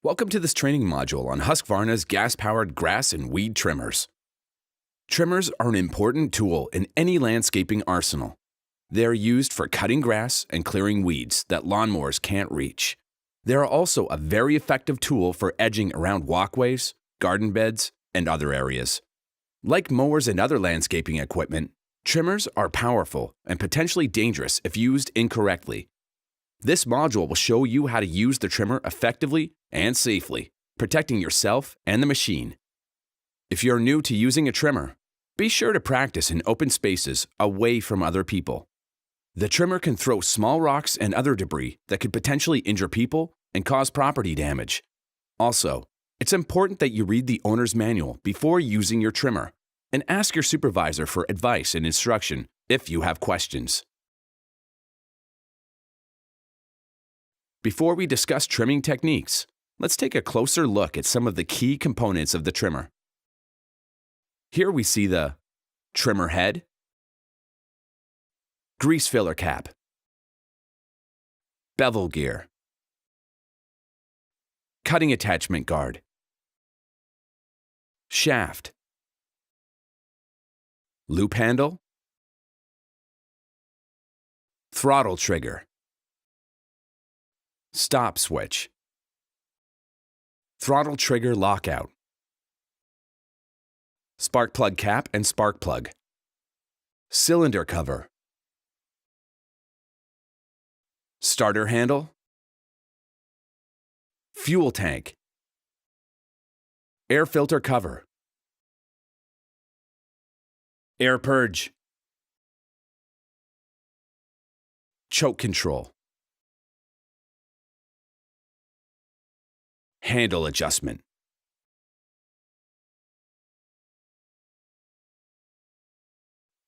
Welcome to this training module on Husqvarna's gas-powered grass and weed trimmers. Trimmers are an important tool in any landscaping arsenal. They are used for cutting grass and clearing weeds that lawnmowers can't reach. They are also a very effective tool for edging around walkways, garden beds, and other areas. Like mowers and other landscaping equipment, trimmers are powerful and potentially dangerous if used incorrectly. This module will show you how to use the trimmer effectively and safely, protecting yourself and the machine. If you're new to using a trimmer, be sure to practice in open spaces away from other people. The trimmer can throw small rocks and other debris that could potentially injure people and cause property damage. Also, it's important that you read the owner's manual before using your trimmer and ask your supervisor for advice and instruction if you have questions. Before we discuss trimming techniques, let's take a closer look at some of the key components of the trimmer. Here we see the trimmer head, grease filler cap, bevel gear, cutting attachment guard, shaft, loop handle, throttle trigger, stop switch, throttle trigger lockout, spark plug cap and spark plug, cylinder cover, starter handle, fuel tank, air filter cover, air purge, choke control, handle adjustment.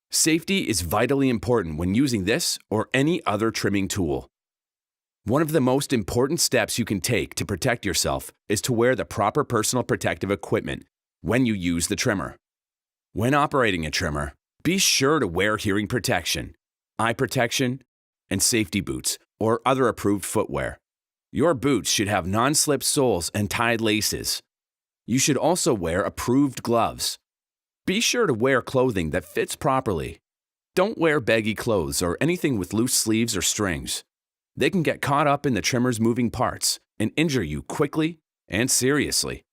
Safety is vitally important when using this or any other trimming tool. One of the most important steps you can take to protect yourself is to wear the proper personal protective equipment when you use the trimmer. When operating a trimmer, be sure to wear hearing protection, eye protection, and safety boots or other approved footwear. Your boots should have non-slip soles and tied laces. You should also wear approved gloves. Be sure to wear clothing that fits properly. Don't wear baggy clothes or anything with loose sleeves or strings. They can get caught up in the trimmer's moving parts and injure you quickly and seriously.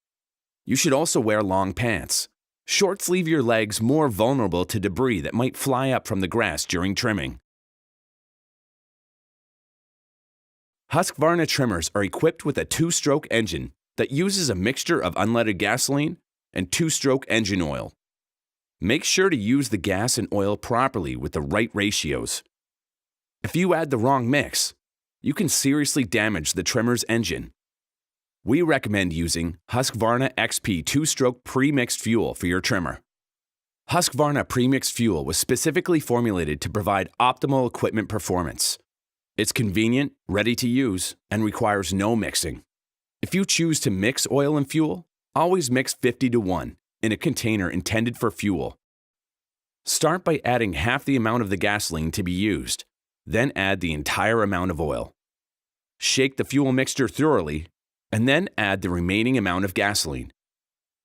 You should also wear long pants. Shorts leave your legs more vulnerable to debris that might fly up from the grass during trimming. Husqvarna trimmers are equipped with a two-stroke engine that uses a mixture of unleaded gasoline and two-stroke engine oil. Make sure to use the gas and oil properly with the right ratios. If you add the wrong mix, you can seriously damage the trimmer's engine. We recommend using Husqvarna XP two-stroke pre-mixed fuel for your trimmer. Husqvarna pre-mixed fuel was specifically formulated to provide optimal equipment performance. It's convenient, ready to use, and requires no mixing. If you choose to mix oil and fuel, always mix 50-1 in a container intended for fuel. Start by adding half the amount of the gasoline to be used, then add the entire amount of oil. Shake the fuel mixture thoroughly, and then add the remaining amount of gasoline.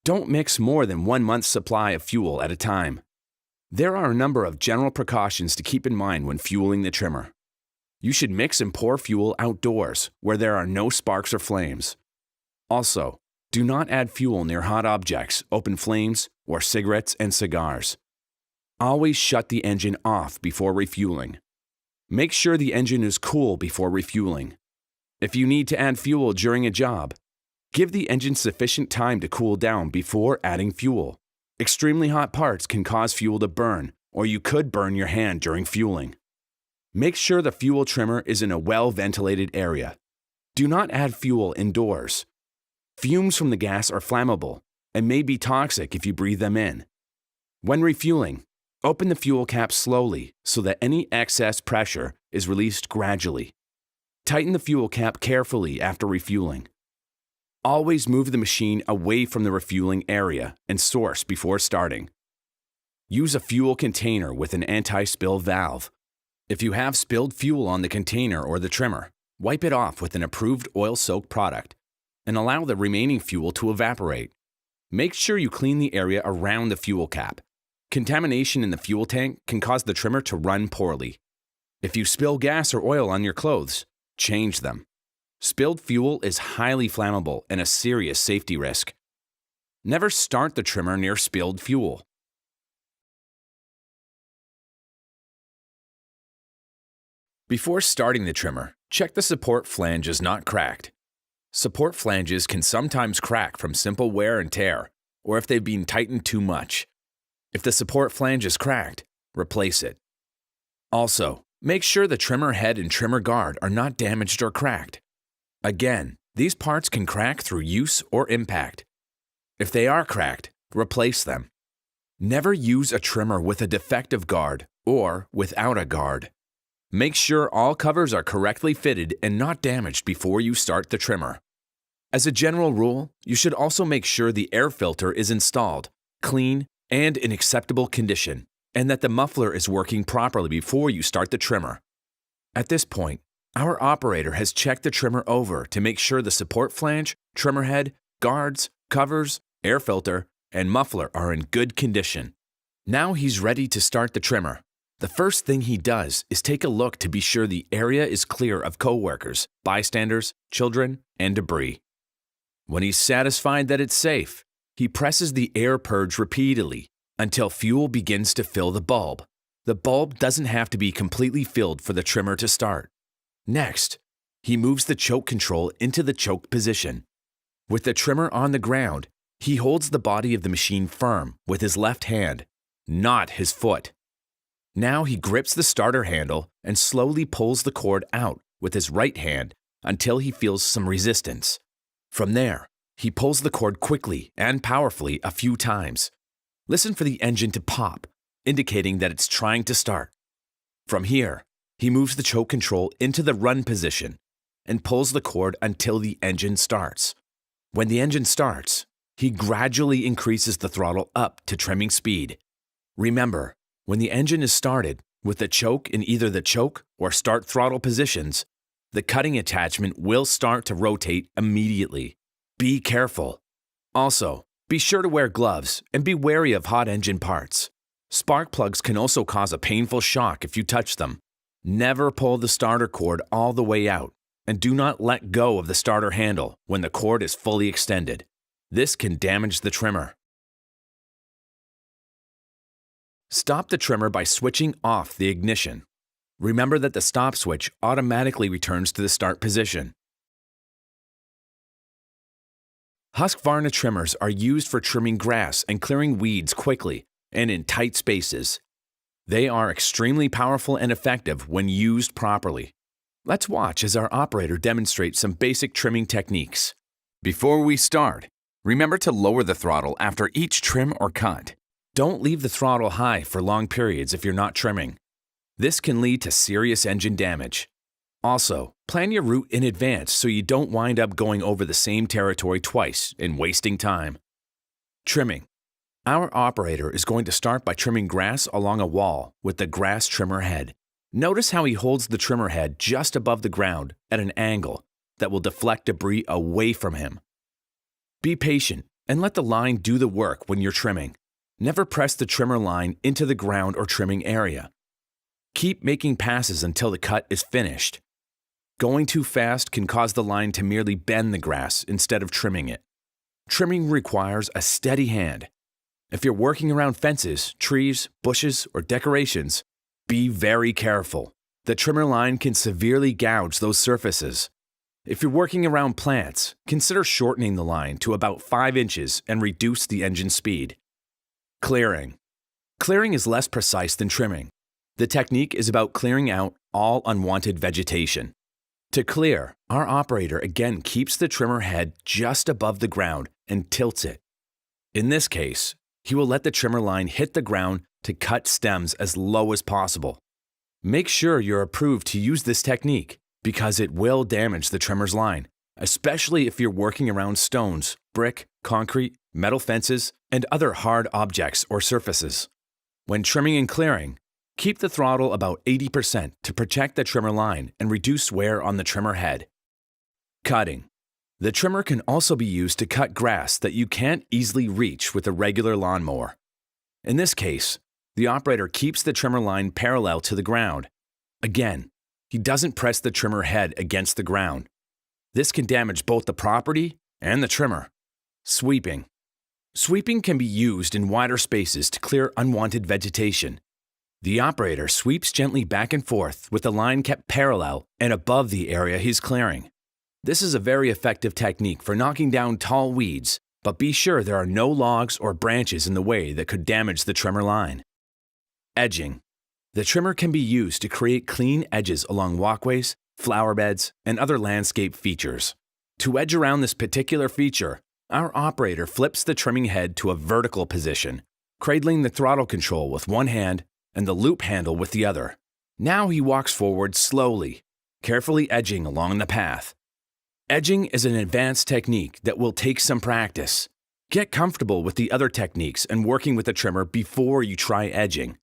Don't mix more than 1 month's supply of fuel at a time. There are a number of general precautions to keep in mind when fueling the trimmer. You should mix and pour fuel outdoors where there are no sparks or flames. Also, do not add fuel near hot objects, open flames, or cigarettes and cigars. Always shut the engine off before refueling. Make sure the engine is cool before refueling. If you need to add fuel during a job, give the engine sufficient time to cool down before adding fuel. Extremely hot parts can cause fuel to burn, or you could burn your hand during fueling. Make sure the fuel trimmer is in a well-ventilated area. Do not add fuel indoors. Fumes from the gas are flammable and may be toxic if you breathe them in. When refueling, open the fuel cap slowly so that any excess pressure is released gradually. Tighten the fuel cap carefully after refueling. Always move the machine away from the refueling area and source before starting. Use a fuel container with an anti-spill valve. If you have spilled fuel on the container or the trimmer, wipe it off with an approved oil-soaked product. and allow the remaining fuel to evaporate. Make sure you clean the area around the fuel cap. Contamination in the fuel tank can cause the trimmer to run poorly. If you spill gas or oil on your clothes, change them. Spilled fuel is highly flammable and a serious safety risk. Never start the trimmer near spilled fuel. Before starting the trimmer, check the support flange is not cracked. Support flanges can sometimes crack from simple wear and tear, or if they've been tightened too much. If the support flange is cracked, replace it. Also, make sure the trimmer head and trimmer guard are not damaged or cracked. Again, these parts can crack through use or impact. If they are cracked, replace them. Never use a trimmer with a defective guard or without a guard. Make sure all covers are correctly fitted and not damaged before you start the trimmer. As a general rule, you should also make sure the air filter is installed, clean, and in acceptable condition, and that the muffler is working properly before you start the trimmer. At this point, our operator has checked the trimmer over to make sure the support flange, trimmer head, guards, covers, air filter, and muffler are in good condition. Now he's ready to start the trimmer. The first thing he does is take a look to be sure the area is clear of coworkers, bystanders, children, and debris. When he's satisfied that it's safe, he presses the air purge repeatedly until fuel begins to fill the bulb. The bulb doesn't have to be completely filled for the trimmer to start. Next, he moves the choke control into the choke position. With the trimmer on the ground, he holds the body of the machine firm with his left hand, not his foot. Now he grips the starter handle and slowly pulls the cord out with his right hand until he feels some resistance. From there, he pulls the cord quickly and powerfully a few times. Listen for the engine to pop, indicating that it's trying to start. From here, he moves the choke control into the run position and pulls the cord until the engine starts. When the engine starts, he gradually increases the throttle up to trimming speed. Remember, when the engine is started, with the choke in either the choke or start throttle positions, the cutting attachment will start to rotate immediately. Be careful. Also, be sure to wear gloves and be wary of hot engine parts. Spark plugs can also cause a painful shock if you touch them. Never pull the starter cord all the way out, and do not let go of the starter handle when the cord is fully extended. This can damage the trimmer. Stop the trimmer by switching off the ignition. Remember that the stop switch automatically returns to the start position. Husqvarna trimmers are used for trimming grass and clearing weeds quickly and in tight spaces. They are extremely powerful and effective when used properly. Let's watch as our operator demonstrates some basic trimming techniques. Before we start, remember to lower the throttle after each trim or cut. Don't leave the throttle high for long periods if you're not trimming. This can lead to serious engine damage. Also, plan your route in advance so you don't wind up going over the same territory twice and wasting time. Trimming. Our operator is going to start by trimming grass along a wall with the grass trimmer head. Notice how he holds the trimmer head just above the ground at an angle that will deflect debris away from him. Be patient and let the line do the work when you're trimming. Never press the trimmer line into the ground or trimming area. Keep making passes until the cut is finished. Going too fast can cause the line to merely bend the grass instead of trimming it. Trimming requires a steady hand. If you're working around fences, trees, bushes, or decorations, be very careful. The trimmer line can severely gouge those surfaces. If you're working around plants, consider shortening the line to about 5 inches and reduce the engine speed. Clearing. Clearing is less precise than trimming. The technique is about clearing out all unwanted vegetation. To clear, our operator again keeps the trimmer head just above the ground and tilts it. In this case, he will let the trimmer line hit the ground to cut stems as low as possible. Make sure you're approved to use this technique because it will damage the trimmer's line, especially if you're working around stones, brick, concrete, metal fences, and other hard objects or surfaces. When trimming and clearing, keep the throttle about 80% to protect the trimmer line and reduce wear on the trimmer head. Cutting. The trimmer can also be used to cut grass that you can't easily reach with a regular lawnmower. In this case, the operator keeps the trimmer line parallel to the ground. Again, he doesn't press the trimmer head against the ground. This can damage both the property and the trimmer. Sweeping. Sweeping can be used in wider spaces to clear unwanted vegetation. The operator sweeps gently back and forth with the line kept parallel and above the area he's clearing. This is a very effective technique for knocking down tall weeds, but be sure there are no logs or branches in the way that could damage the trimmer line. Edging. The trimmer can be used to create clean edges along walkways, flower beds, and other landscape features. To edge around this particular feature, our operator flips the trimming head to a vertical position, cradling the throttle control with one hand and the loop handle with the other. Now he walks forward slowly, carefully edging along the path. Edging is an advanced technique that will take some practice. Get comfortable with the other techniques and working with the trimmer before you try edging.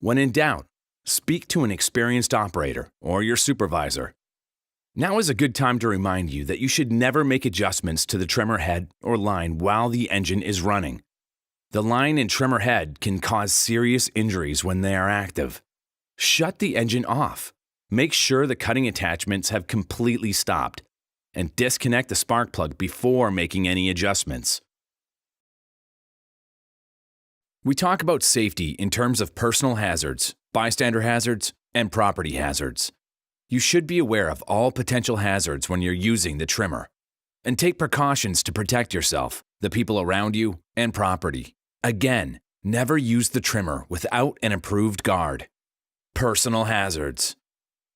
When in doubt, speak to an experienced operator or your supervisor. Now is a good time to remind you that you should never make adjustments to the trimmer head or line while the engine is running. The line and trimmer head can cause serious injuries when they are active. Shut the engine off. Make sure the cutting attachments have completely stopped, and disconnect the spark plug before making any adjustments. We talk about safety in terms of personal hazards, bystander hazards, and property hazards. You should be aware of all potential hazards when you're using the trimmer, and take precautions to protect yourself, the people around you, and property. Again, never use the trimmer without an approved guard. Personal hazards.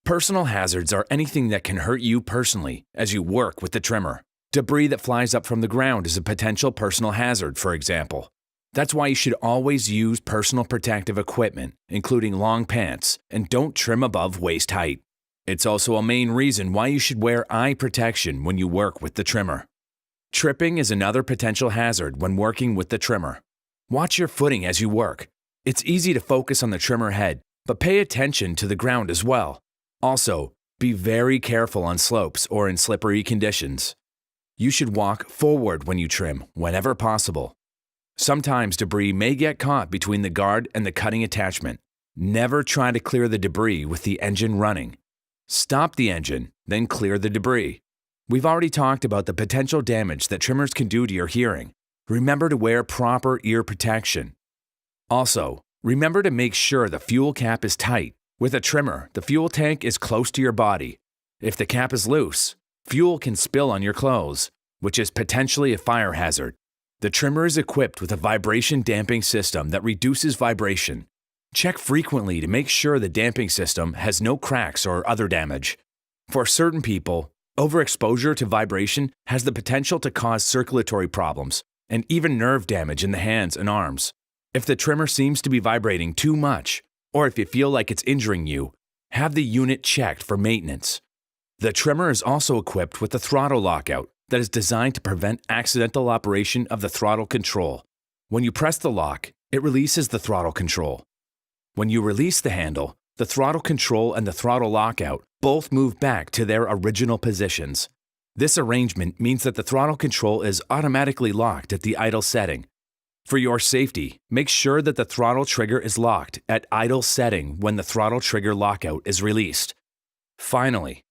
Personal hazards are anything that can hurt you personally as you work with the trimmer. Debris that flies up from the ground is a potential personal hazard, for example. That's why you should always use personal protective equipment, including long pants, and don't trim above waist height. It's also a main reason why you should wear eye protection when you work with the trimmer. Tripping is another potential hazard when working with the trimmer. Watch your footing as you work. It's easy to focus on the trimmer head, but pay attention to the ground as well. Also, be very careful on slopes or in slippery conditions. You should walk forward when you trim, whenever possible. Sometimes debris may get caught between the guard and the cutting attachment. Never try to clear the debris with the engine running. Stop the engine, then clear the debris. We've already talked about the potential damage that trimmers can do to your hearing. Remember to wear proper ear protection. Also, remember to make sure the fuel cap is tight. With a trimmer, the fuel tank is close to your body. If the cap is loose, fuel can spill on your clothes, which is potentially a fire hazard. The trimmer is equipped with a vibration damping system that reduces vibration. Check frequently to make sure the damping system has no cracks or other damage. For certain people, overexposure to vibration has the potential to cause circulatory problems and even nerve damage in the hands and arms. If the trimmer seems to be vibrating too much, or if you feel like it's injuring you, have the unit checked for maintenance. The trimmer is also equipped with a throttle lockout that is designed to prevent accidental operation of the throttle control. When you press the lock, it releases the throttle control. When you release the handle, the throttle control and the throttle lockout both move back to their original positions. This arrangement means that the throttle control is automatically locked at the idle setting. For your safety, make sure that the throttle trigger is locked at idle setting when the throttle trigger lockout is released. Finally,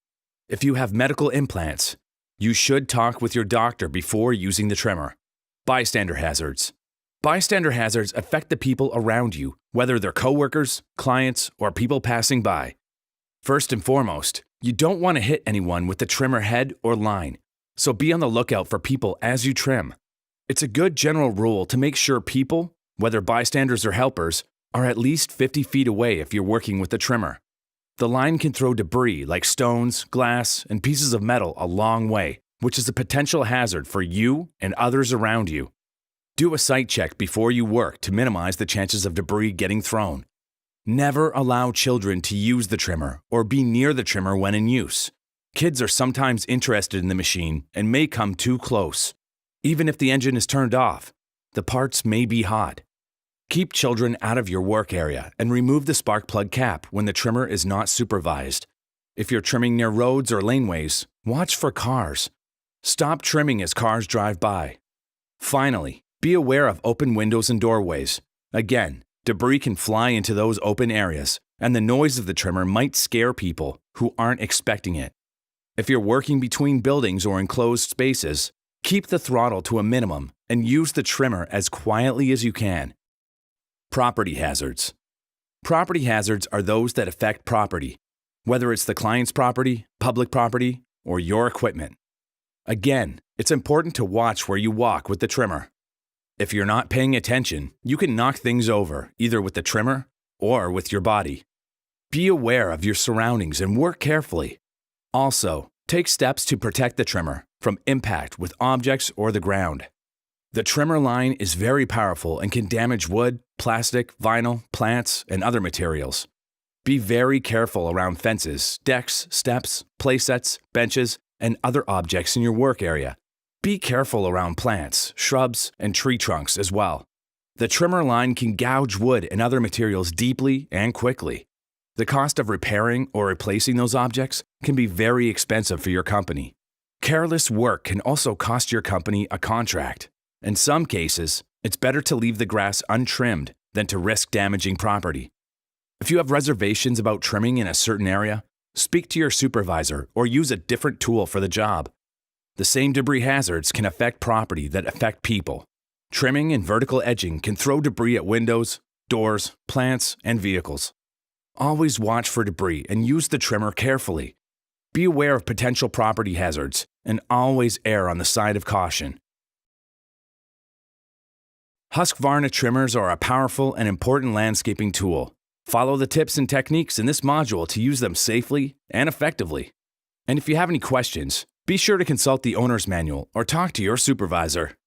if you have medical implants, you should talk with your doctor before using the trimmer. Bystander hazards. Bystander hazards affect the people around you, whether they're coworkers, clients, or people passing by. First and foremost, you don't want to hit anyone with the trimmer head or line, so be on the lookout for people as you trim. It's a good general rule to make sure people, whether bystanders or helpers, are at least 50 feet away if you're working with the trimmer. The line can throw debris like stones, glass, and pieces of metal a long way, which is a potential hazard for you and others around you. Do a site check before you work to minimize the chances of debris getting thrown. Never allow children to use the trimmer or be near the trimmer when in use. Kids are sometimes interested in the machine and may come too close. Even if the engine is turned off, the parts may be hot. Keep children out of your work area and remove the spark plug cap when the trimmer is not supervised. If you're trimming near roads or laneways, watch for cars. Stop trimming as cars drive by. Finally, be aware of open windows and doorways. Again, debris can fly into those open areas, and the noise of the trimmer might scare people who aren't expecting it. If you're working between buildings or enclosed spaces, keep the throttle to a minimum and use the trimmer as quietly as you can. Property hazards. Property hazards are those that affect property, whether it's the client's property, public property, or your equipment. Again, it's important to watch where you walk with the trimmer. If you're not paying attention, you can knock things over, either with the trimmer or with your body. Be aware of your surroundings and work carefully. Also, take steps to protect the trimmer from impact with objects or the ground. The trimmer line is very powerful and can damage wood, plastic, vinyl, plants, and other materials. Be very careful around fences, decks, steps, playsets, benches, and other objects in your work area. Be careful around plants, shrubs, and tree trunks as well. The trimmer line can gouge wood and other materials deeply and quickly. The cost of repairing or replacing those objects can be very expensive for your company. Careless work can also cost your company a contract. In some cases, it's better to leave the grass untrimmed than to risk damaging property. If you have reservations about trimming in a certain area, speak to your supervisor or use a different tool for the job. The same debris hazards can affect property that affect people. Trimming and vertical edging can throw debris at windows, doors, plants, and vehicles. Always watch for debris and use the trimmer carefully. Be aware of potential property hazards and always err on the side of caution. Husqvarna trimmers are a powerful and important landscaping tool. Follow the tips and techniques in this module to use them safely and effectively. And if you have any questions, be sure to consult the owner's manual or talk to your supervisor.